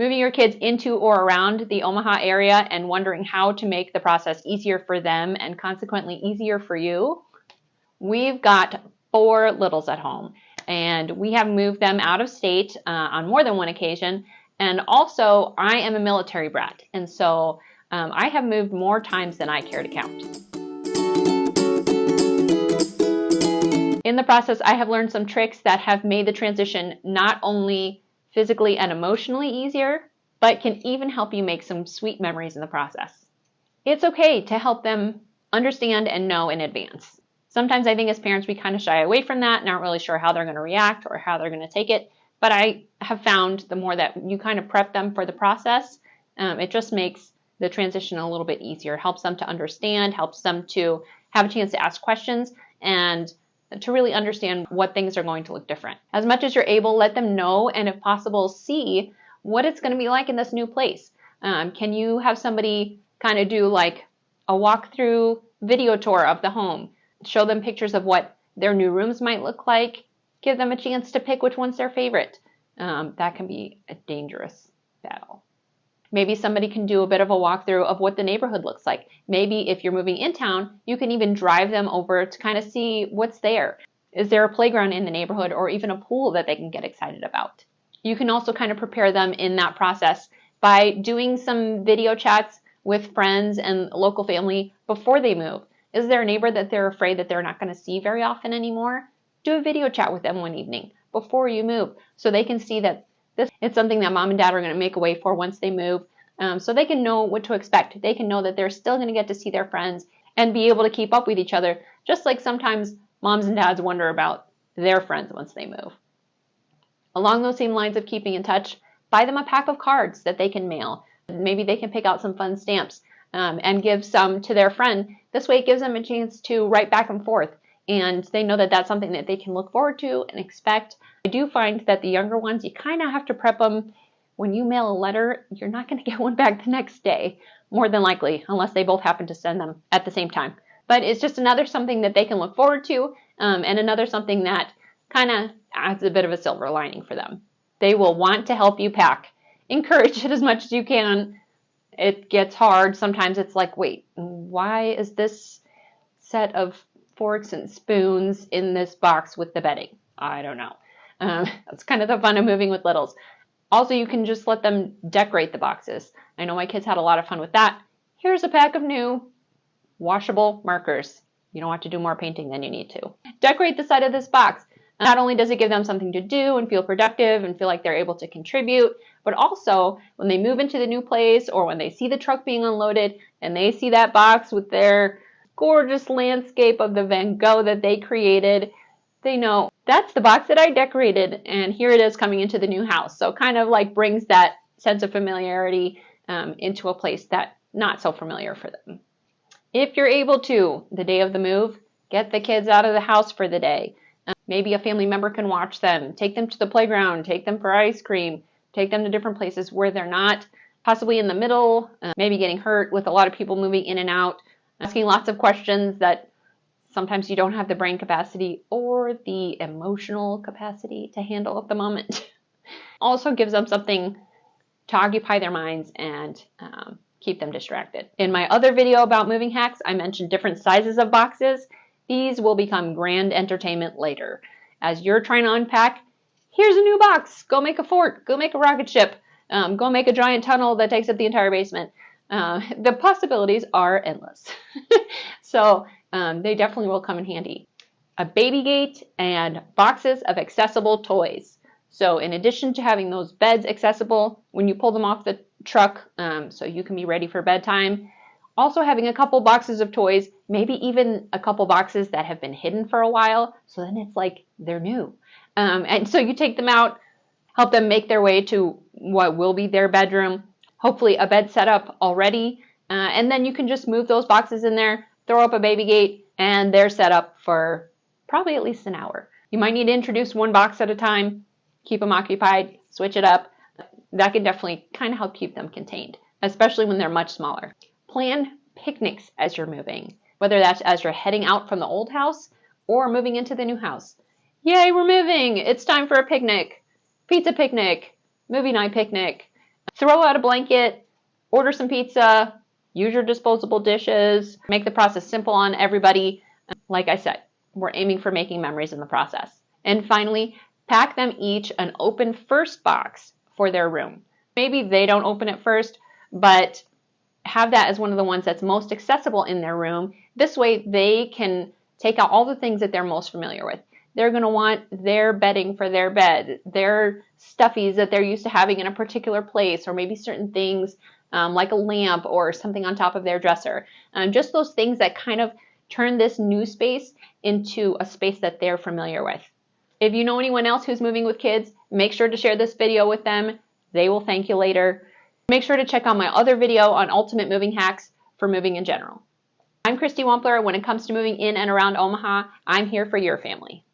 moving your kids into or around the Omaha area and wondering how to make the process easier for them and consequently easier for you, we've got 4 littles at home, and we have moved them out of state on more than one occasion. And also, I am a military brat, and so I have moved more times than I care to count. In the process, I have learned some tricks that have made the transition not only physically and emotionally easier, but can even help you make some sweet memories in the process. It's okay to help them understand and know in advance. Sometimes I think as parents we kind of shy away from that and aren't really sure how they're going to react or how they're going to take it. But I have found the more that you kind of prep them for the process, it just makes the transition a little bit easier. It helps them to understand, helps them to have a chance to ask questions, and to really understand what things are going to look different. As much as you're able, let them know and if possible, see what it's going to be like in this new place. Can you have somebody kind of do like a walkthrough video tour of the home? Show them pictures of what their new rooms might look like. Give them a chance to pick which one's their favorite. That can be a dangerous battle. Maybe somebody can do a bit of a walkthrough of what the neighborhood looks like. Maybe if you're moving in town, you can even drive them over to kind of see what's there. Is there a playground in the neighborhood or even a pool that they can get excited about? You can also kind of prepare them in that process by doing some video chats with friends and local family before they move. Is there a neighbor that they're afraid that they're not going to see very often anymore? Do a video chat with them one evening before you move so they can see that it's something that mom and dad are going to make a way for once they move, so they can know what to expect. They can know that they're still going to get to see their friends and be able to keep up with each other, just like sometimes moms and dads wonder about their friends once they move. Along those same lines of keeping in touch, buy them a pack of cards that they can mail. Maybe they can pick out some fun stamps and give some to their friend. This way it gives them a chance to write back and forth, and they know that that's something that they can look forward to and expect. I do find that the younger ones, you kind of have to prep them. When you mail a letter, you're not going to get one back the next day, more than likely, unless they both happen to send them at the same time. But it's just another something that they can look forward to, and another something that kind of adds a bit of a silver lining for them. They will want to help you pack. Encourage it as much as you can. It gets hard. Sometimes it's like, wait, why is this set of forks and spoons in this box with the bedding? I don't know. That's kind of the fun of moving with littles. Also, you can just let them decorate the boxes. I know my kids had a lot of fun with that. Here's a pack of new washable markers. You don't have to do more painting than you need to. Decorate the side of this box. Not only does it give them something to do and feel productive and feel like they're able to contribute, but also when they move into the new place or when they see the truck being unloaded and they see that box with their gorgeous landscape of the Van Gogh that they created, they know that's the box that I decorated and here it is coming into the new house. So kind of like brings that sense of familiarity into a place that's not so familiar for them. If you're able to, the day of the move, get the kids out of the house for the day. Maybe a family member can watch them, take them to the playground, take them for ice cream, take them to different places where they're not possibly in the middle, maybe getting hurt with a lot of people moving in and out, asking lots of questions that sometimes you don't have the brain capacity or the emotional capacity to handle at the moment. Also gives them something to occupy their minds and keep them distracted. In my other video about moving hacks, I mentioned different sizes of boxes. These will become grand entertainment later. As you're trying to unpack, here's a new box. Go make a fort. Go make a rocket ship. Go make a giant tunnel that takes up the entire basement. The possibilities are endless. So they definitely will come in handy. A baby gate and boxes of accessible toys. So in addition to having those beds accessible when you pull them off the truck so you can be ready for bedtime, also having a couple boxes of toys, maybe even a couple boxes that have been hidden for a while, so then it's like they're new. And so you take them out, help them make their way to what will be their bedroom, hopefully a bed set up already, and then you can just move those boxes in there, throw up a baby gate, and they're set up for probably at least an hour. You might need to introduce one box at a time, keep them occupied, switch it up. That can definitely kind of help keep them contained, especially when they're much smaller. Plan picnics as you're moving, whether that's as you're heading out from the old house or moving into the new house. Yay, we're moving! It's time for a picnic, pizza picnic, movie night picnic. Throw out a blanket, order some pizza, use your disposable dishes, make the process simple on everybody. Like I said, we're aiming for making memories in the process. And finally, pack them each an open first box for their room. Maybe they don't open it first, but have that as one of the ones that's most accessible in their room. This way they can take out all the things that they're most familiar with. They're going to want their bedding for their bed, their stuffies that they're used to having in a particular place, or maybe certain things like a lamp or something on top of their dresser. Just those things that kind of turn this new space into a space that they're familiar with. If you know anyone else who's moving with kids, make sure to share this video with them. They will thank you later. Make sure to check out my other video on ultimate moving hacks for moving in general. I'm Kristi Wampler. When it comes to moving in and around Omaha, I'm here for your family.